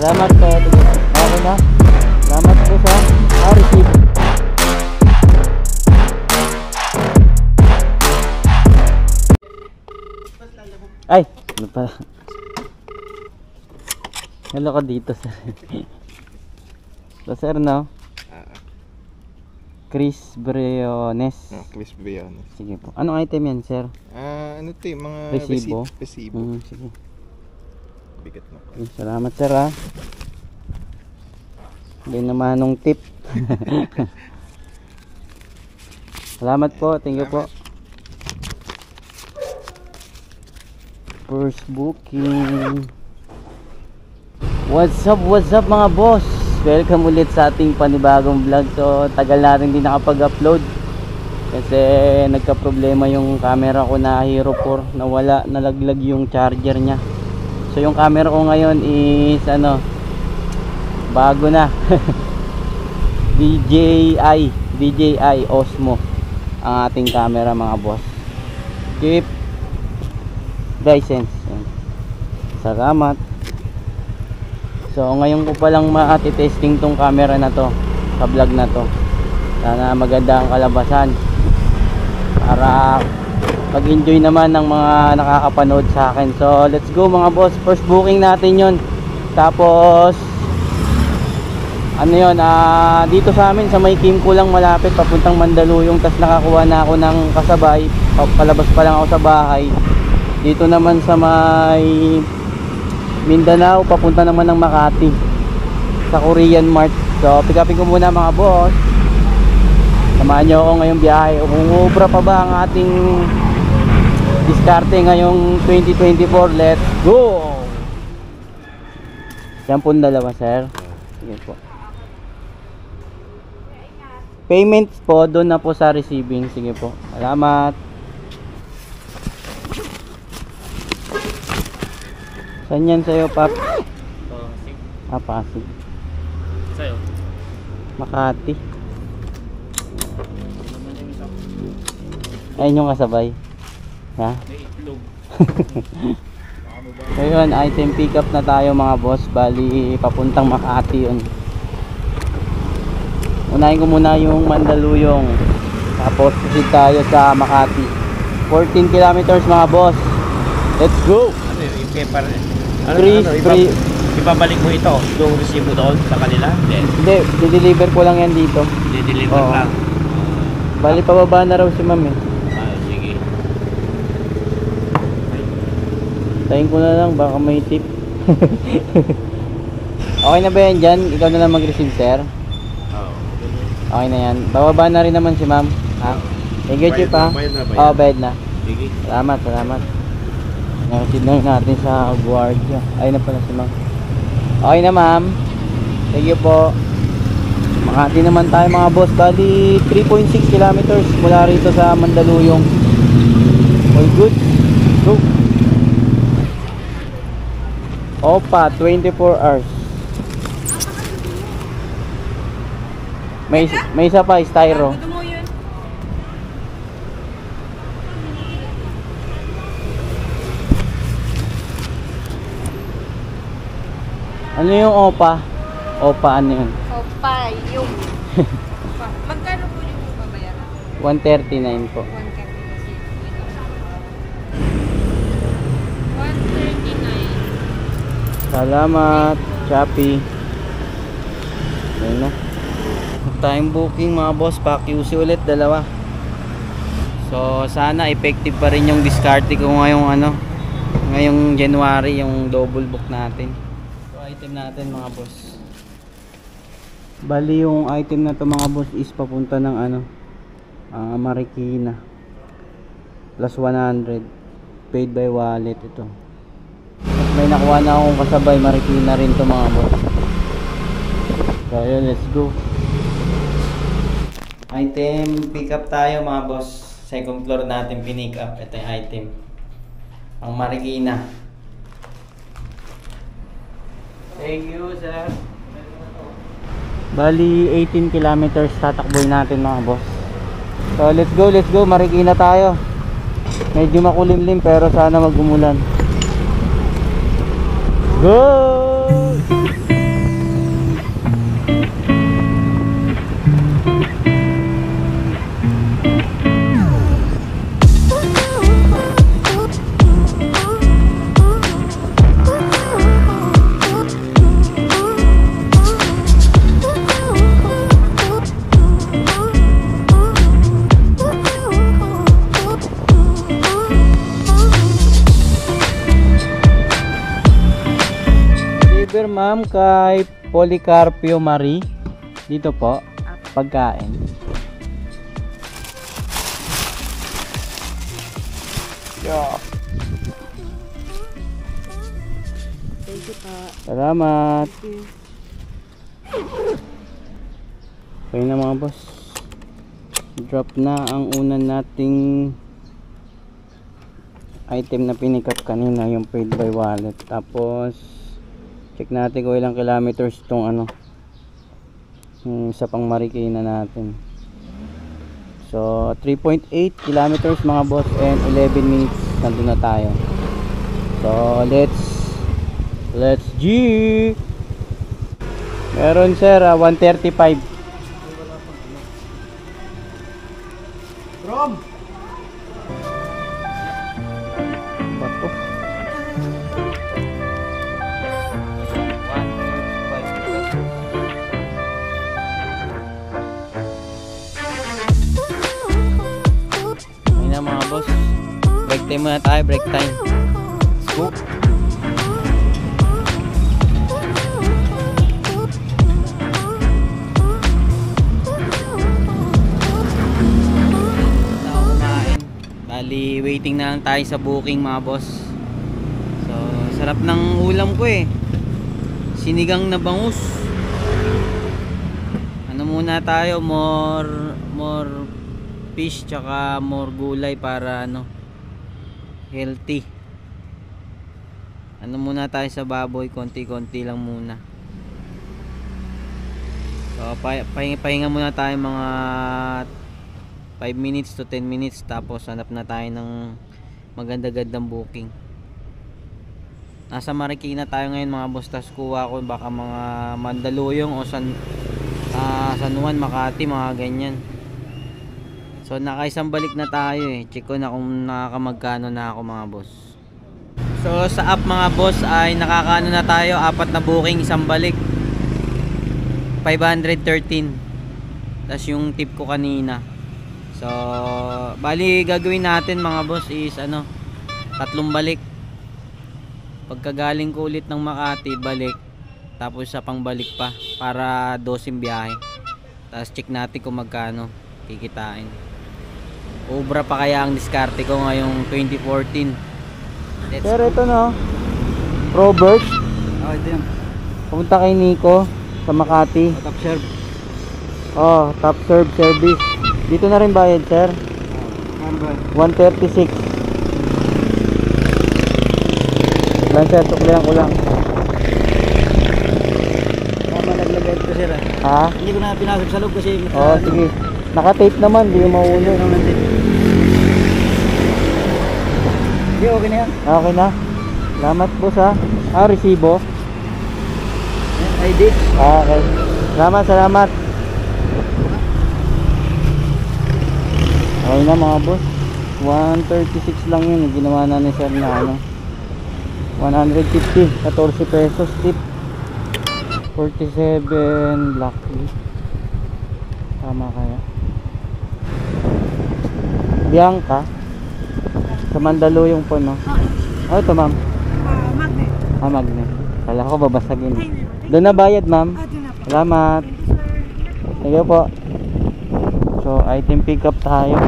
Salamat po. Okay na. Salamat po sa receive. Ay, ano pala? Hello ka dito, sir. So, sir, no? Chris Briones. Chris Briones. Sige po. Anong item yan, sir? Ano ito yung mga Resibo? resibo. Sige. Bigat na. Okay, salamat, sir, ha. Hindi naman nung tip. Salamat po. Thank you po. First booking. What's up mga boss? Welcome ulit sa ating panibagong vlog. So tagal na rin din nakapag-upload kasi nagka-problema yung camera ko na Hero 4. Nawala, nalaglag yung charger nya. So yung camera ko ngayon is bago na. DJI Osmo ang ating camera mga boss. Keep license. Salamat. So ngayon ko palang ma-testing tong camera na to sa vlog na to. Sana maganda ang kalabasan para mag-enjoy naman ng mga nakakapanood sa akin. So let's go mga boss. First booking natin yon. Tapos dito sa amin sa may Kimco lang malapit papuntang Mandaluyong. Tapos nakakuha na ako ng kasabay. Palabas pa lang ako sa bahay. Dito naman sa may Mindanao, papunta naman ng Makati sa Korean Mart. So pick upin ko muna mga boss. Samahan nyo ako ngayong biyahe. Umubra pa ba ang ating diskarte ngayong 2024? Let's go! Yan po dalawa, sir. Sige po. Payment po doon na po sa receiving. Sige po. Salamat. Saan yan sa'yo, Pap? Pasig. Pasig. Sa'yo? Makati. Ayun yung kasabay. Ha? May itlog. Ngayon, item pick up na tayo mga boss. Bali, papuntang Makati yun. Unahin ko muna yung Mandaluyong. Tapos, proceed tayo sa Makati. 14 kilometers mga boss. Let's go! Ano yung paper? Ibabalik mo ito, yung resibo doon sa kanila? Hindi, deliver ko lang yan dito. Deliver lang. Bali, pababa na raw si ma'am eh. Sige. Tayin ko na lang, baka may tip. Okay na ba yan dyan? Ikaw na lang mag-receive, sir? Okay na yan. Bababa na rin naman si ma'am. Ha? Thank you, Chip, ha? Bayad na. Sige. Salamat. Nakasid na natin sa guardia. Ayun na pala si ma'am. Okay na, ma'am. Thank you po. Makati naman tayo mga boss. Bali 3.6 kilometers mula rito sa Mandaluyong. All good. Go. Opa, 24 hours. May isa pa, styro. Ano yung Opa? Opa ano yun? Opa, yung magkano po yung babayaran? 139 po. 139. Salamat, Shopee. Ayun na. Time booking mga boss, pa-QC ulit, dalawa. So sana effective pa rin yung discarte ko ngayong January, yung double book natin. So item natin mga boss. Bali yung item na to mga boss is papunta ng Marikina. Plus 100. Paid by wallet ito. At may nakuha na akong kasabay, Marikina rin to mga boss. So yun, let's go. Item pick up tayo mga boss. Second floor natin pinick up. Ito yung item. Ang Marikina. Thank you, sir. Bali 18 kilometers tatakboy natin mga boss. So let's go, Marikina tayo. Medyo makulimlim pero sana mag-umulan. Go! Deliver ma'am kay Policarpio Marie. Dito po. Pagkain. Yeah. Thank you pa. Salamat. Okay na mga boss. Drop na ang una nating item na pinikap kanina, yung paid by wallet. Tapos check natin kung ilang kilometers tong ano, yung isa pang Marikina natin. So 3.8 kilometers mga boss, and 11 minutes nandun na tayo. So let's G. Meron sir, 135. From? Bato. Ayun na mga boss. Break time muna tayo, break time. Let's go. Bali, waiting na lang tayo sa booking mga boss. So, sarap ng ulam ko eh. Sinigang na bangus. Ano muna tayo, more fish tsaka more gulay para ano, healthy. Ano muna tayo sa baboy, konti-konti lang muna. So, pahinga muna tayo mga 5 minutes to 10 minutes, tapos hanap na tayo ng maganda-gandang booking. Nasa Marikina tayo ngayon mga boss, tas kuha ko baka mga Mandaluyong o San Juan, Makati, mga ganyan. So nakaisang balik na tayo eh. Check ko na kung nakakamagkano na ako mga boss. So sa app mga boss ay nakakaano na tayo, 4 na booking, isang balik, 513. Tas yung tip ko kanina. So bali gagawin natin mga boss is ano, 3 balik. Pagkagaling ko ulit ng Makati, balik, tapos sa pangbalik pa para 12 biyahe. Tapos check natin kung magkano kikitain. Obra pa kaya ang diskarte ko ngayong 2014. Pero ito no, Robert. Oh, ito yan. Pumunta kay Nico sa Makati. Top serve. Oh, top serve service. Dito na rin bayad, sir. 136. Lang sir, suklihan ko lang. Malaglag ito sir. Ha? Hindi ko na pinasok sa loob kasi Oh, sige. Naka-tape naman, di yung maulog. Hindi, okay na yan. Okay na. Salamat boss ha. Resibo. ID. Okay. Salamat. Okay na mga boss. 136 lang yun. Ginawa na ni sir na ano, 150. 14 pesos tip. 47 lucky. Tama kaya? Bianca. Sa Mandaluyong po no? Oh, ito ma'am. Magnet. Magnet. Kala ko babasagin. Doon na bayad ma'am. Doon na po. Salamat. Sige po. So item pick up tayo.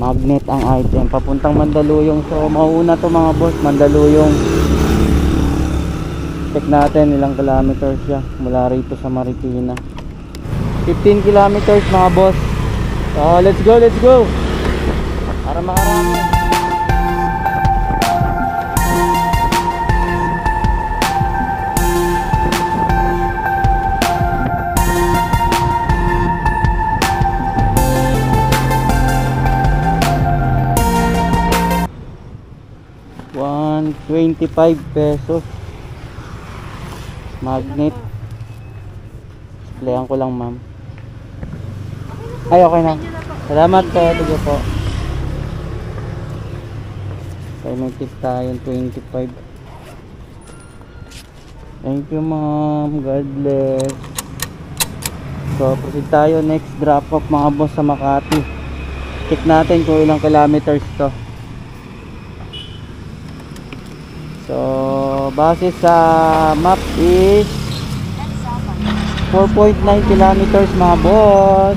Magnet ang item papuntang Mandaluyong. So mauuna to mga boss, Mandaluyong. Check natin ilang kilometers siya mula rito sa Marikina. 15 kilometers mga boss. So let's go. Para makarami. ₱125 magnet. Playan ko lang ma'am. Ay okay na. Salamat po. Sige po. Okay, may tip tayo 25. Thank you ma'am. God bless. So proceed tayo. Next drop off mga boss sa Makati. Check natin kung ilang kilometers to. So So base sa map is 4.9 kilometers mga boss.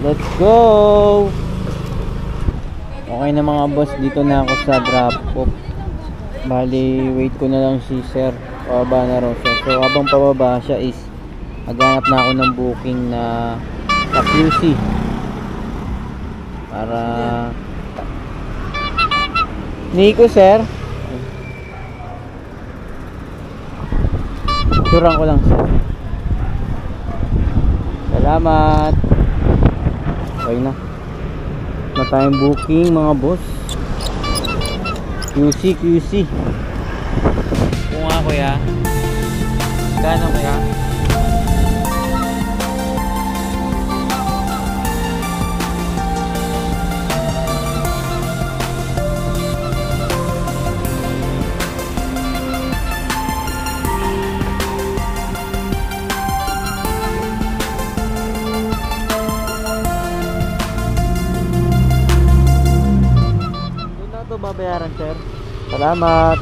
Let's go. Okay na mga boss, dito na ako sa drop off. Bali wait ko na lang si sir, pababa na raw siya. So habang pababa siya is maghanap na ako ng booking na sa QC para Nico sir, turang ko lang sir. Salamat. Okay na tayong booking mga boss. QC kung nga kuya, gano'n kaya? Babayaran sir. Salamat.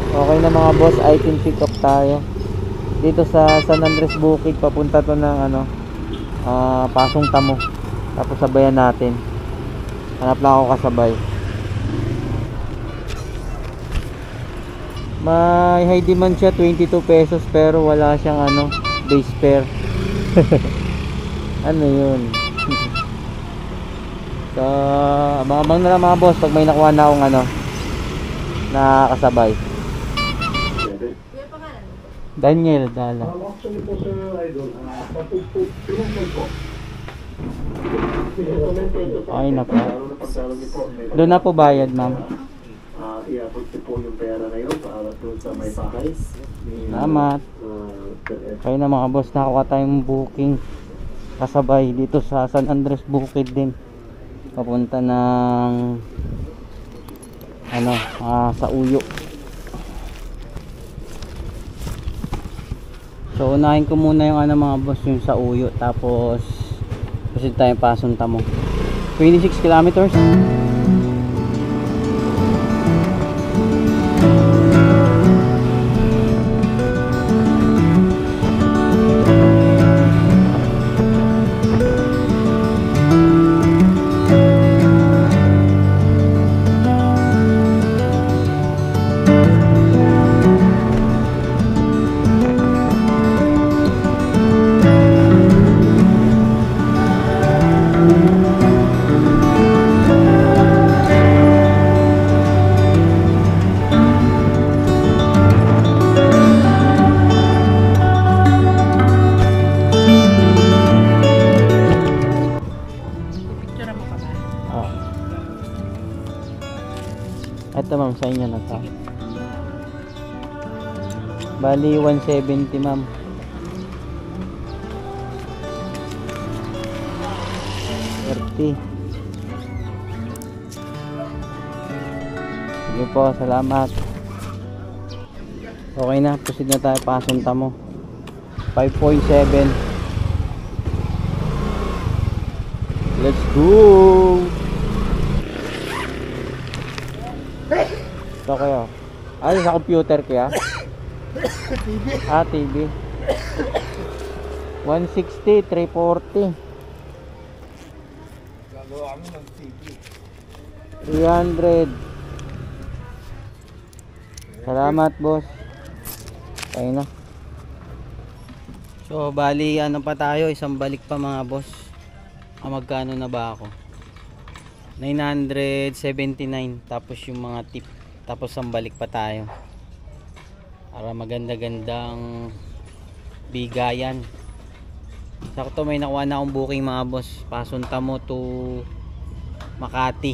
Okay na mga boss, item pick up tayo dito sa San Andres Bukid. Papunta to ng Pasong Tamo. Tapos sabayan natin. Hanap lang ako kasabay. May high demand siya, 22 pesos, pero wala siyang base fare. Ano yun? So, abang na lang mga boss pag may nakuha na akong nakakasabay. Daniel Dala. Actually po sir, idol, Okay na po. Doon na po bayad ma'am. Iabot po yung pera na yun para doon sa may bahay. Salamat. Okay na mga boss, nakakuha tayong booking kasabay dito sa San Andres Bukid din. Papunta ng sa Uyo. So unahin ko muna yung mga boss, yung sa Uyo, tapos proceed tayong Pasong Tamo. 26 kilometers. Ito ma'am, sa inyo na to. Bali 170 ma'am. Sige po, salamat. Okay na, proceed na tayo Pasong Tamo. 5.7. Let's go. Ito kayo. Sa computer kaya? TV. 160, 340. Gagawa kami ng TV. 300. Salamat boss. Okay na. So bali pa tayo, isang balik pa mga boss. Magkano na ba ako? 979, tapos yung mga tip, tapos ang balik pa tayo para maganda-gandang bigayan. Sakto may nakuha na akong booking mga boss, Pasong Tamo to Makati,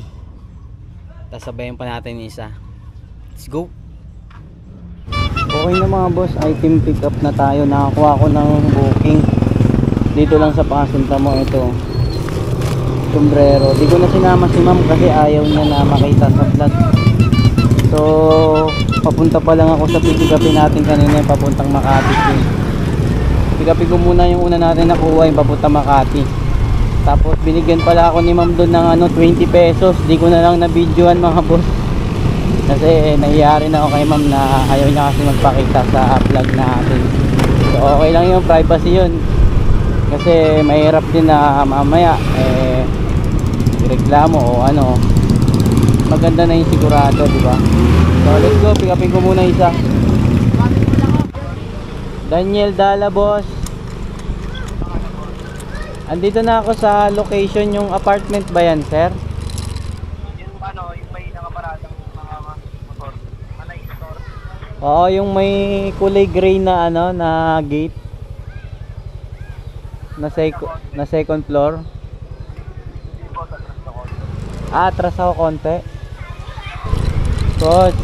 tapos sabayan pa natin isa. Let's go. Okay na mga boss, item pick up na tayo. Nakakuha ko ng booking dito lang sa Pasong Tamo. Ito sombrero, di ko na sinama si ma'am kasi ayaw niya na makita sa vlog. So papunta pa lang ako sa pick-upin natin kanina, yung papuntang Makati. Pick-upin ko muna yung una natin nakuha, yung papuntang Makati. Tapos binigyan pala ako ni ma'am doon ng 20 pesos. Di ko na lang na videoan mga boss. Kasi nahiya rin ako kay ma'am na ayaw niya kasi magpakita sa vlog natin. So okay lang yung privacy yun. Kasi mahirap din na mamaya reklamo o ano. Maganda na yung sigurado, di ba? So let's go, pick upin ko muna isa. Daniel Dala, boss. Andito na ako sa location, yung apartment ba yan, sir? Yung ano, yung may nakaparadang mga motor. Ano yung store? Oo, yung may kulay gray na ano, na gate. Na second floor. Hindi po sa trust ako. Atras ako konti. Boss.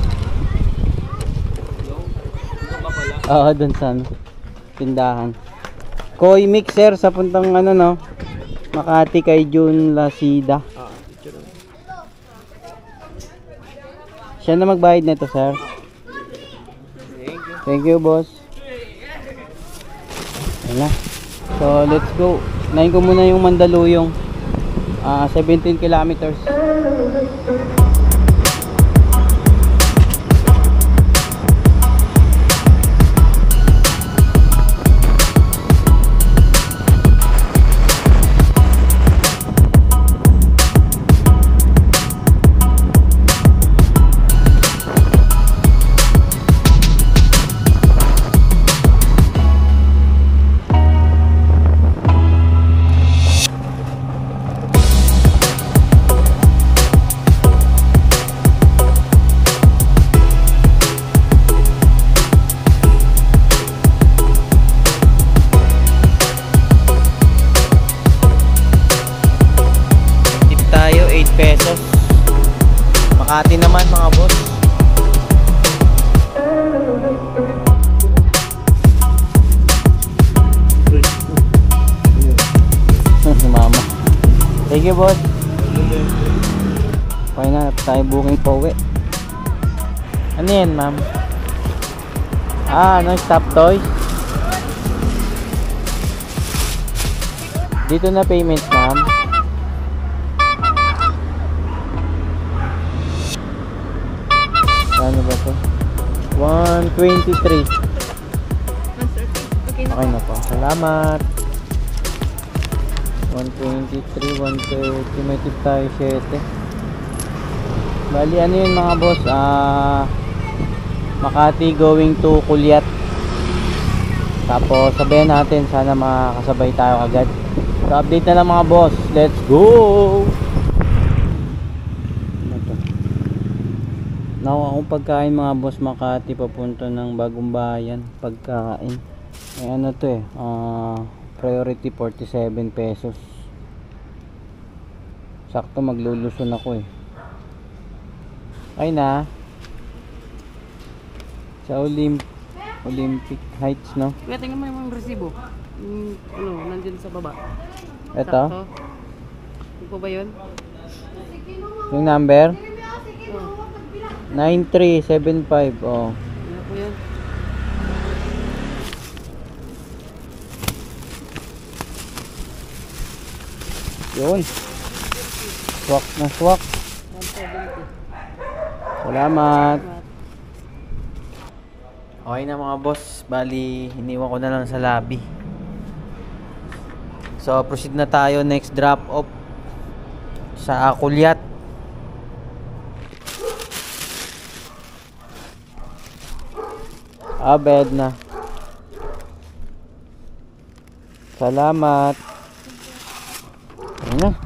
Oo, dun sa ano, tindahan. Koi mixer sa puntang ano no, Makati kay June Lasida. Siya na magbayad nito, sir. Thank you, boss. Ayan na. So, let's go. Nahin ko muna yung Mandaluyong. 17 kilometers. Pesos. Makati naman mga boss. Si mama. Thank you, boss. Okay na, tayo booking pa uwi. Ano yan, ma'am? Ano, stop toys? Dito na payment, ma'am. Ano ba to? 123. Okay na po. Salamat. 123, 130. May tip tayo 7. Bali ano yun mga boss? Makati going to Kulyat. Tapos sabayan natin. Sana makakasabay tayo agad. So update na lang mga boss. Let's go! Nakuha akong pagkain mga boss, Makati papunta ng Bagong Bayan. Pagkain ano to priority 47 pesos. Sakto magluluson ako ay na sa Olympic Heights, no? Kaya tingnan mo yung mga resibo. Ano, nandyan sa baba. Ito? Sakto. Yung po ba yun? Yung number? Oh. 9375. Oh. Ano po yan? Yun. Swak na swak. 170. Salamat. Okay na mga boss. Bali, iniwan ko na lang sa lobby. So, proceed na tayo. Next drop off sa Kulyat. Bed na. Salamat. Ayan na.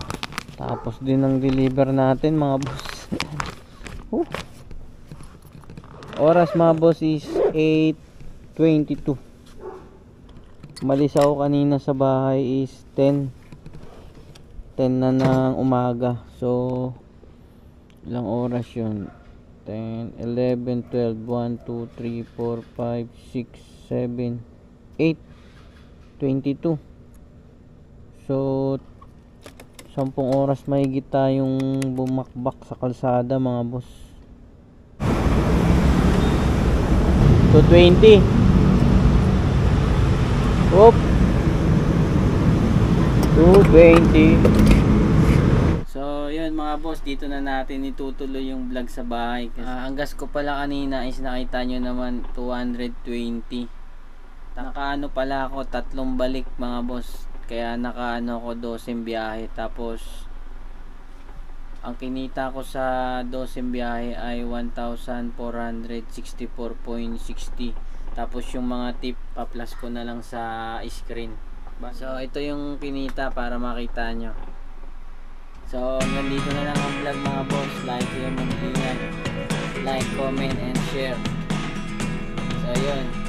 Tapos din ang deliver natin mga boss. Oras mga boss is 8:22. Malis ako kanina sa bahay is 10 na ng umaga. So ilang oras yun? 10, 11, 12, 1, 2, 3, 4, 5, 6, 7, 8, 22. So 10 oras mahigit tayong bumakbak sa kalsada mga boss. 220. Oop. 220. So yan ayun mga boss, dito na natin itutuloy yung vlog sa bahay. Ang gas ko pala kanina is nakita nyo naman 220. Nakaano pala ako, 3 balik mga boss. Kaya nakaano ko 12 biyahe. Tapos ang kinita ko sa 12 biyahe ay 1,464.60. Tapos yung mga tip, pa-plus ko na lang sa screen. So ito yung kinita para makita nyo. So nandito na lang ang vlog mga boss. Like kayo, mag-ingat. Like, comment, and share. So yun.